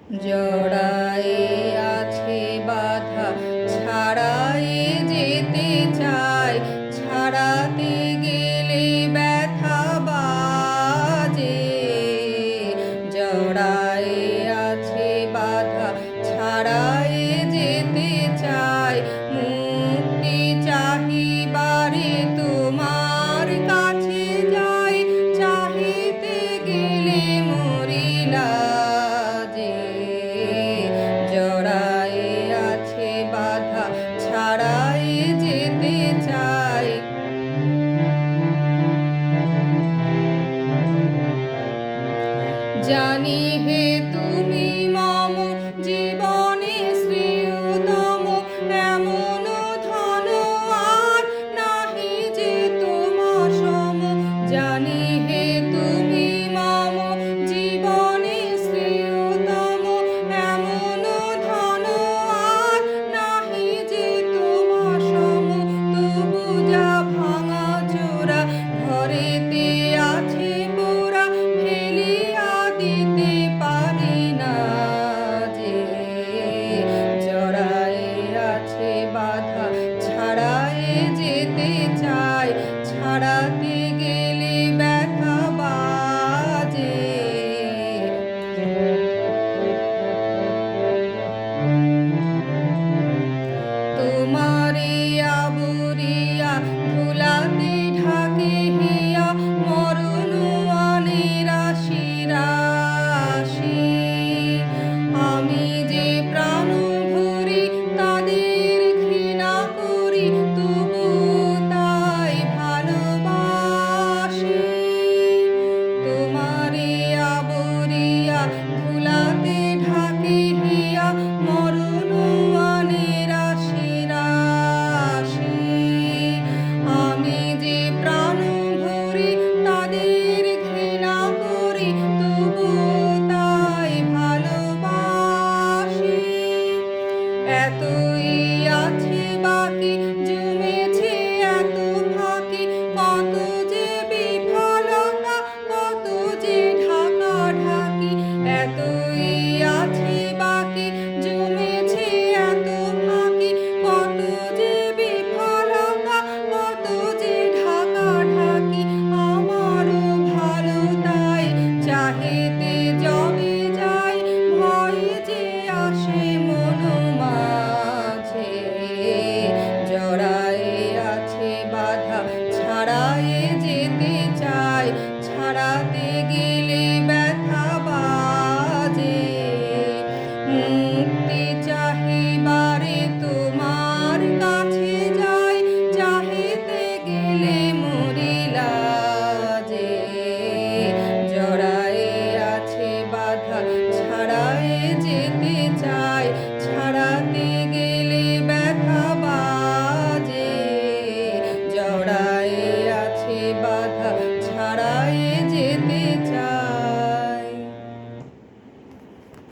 জড়ায়ে আছে বাধা, ছাড়ায়ে যেতে চাই, ছাড়াতে গেলে ব্যথা বাজে। জড়ায়ে আছে বাধা, ছাড়ায়ে যেতে চাই, মুক্তি চাহিবারে তোমার কাছে যাই, চাহিতে গেলে মরিলা যে। জড়ায়ে আছে বাধা, ছাড়ায়ে যেতে চাই। জানি হে তুমি মম জীবনে শ্রেয়তম, এমন ধন আর নাহি যে তোমার সম। জানি হে তুমি মম জীবনে শ্রেয়তম, এমন ধন আর নাহি যে তোমার সম। তবু যা ভাঙা চোরা ঘরেতে আছে পোড়া, ফেলিয়া দিতে পারি না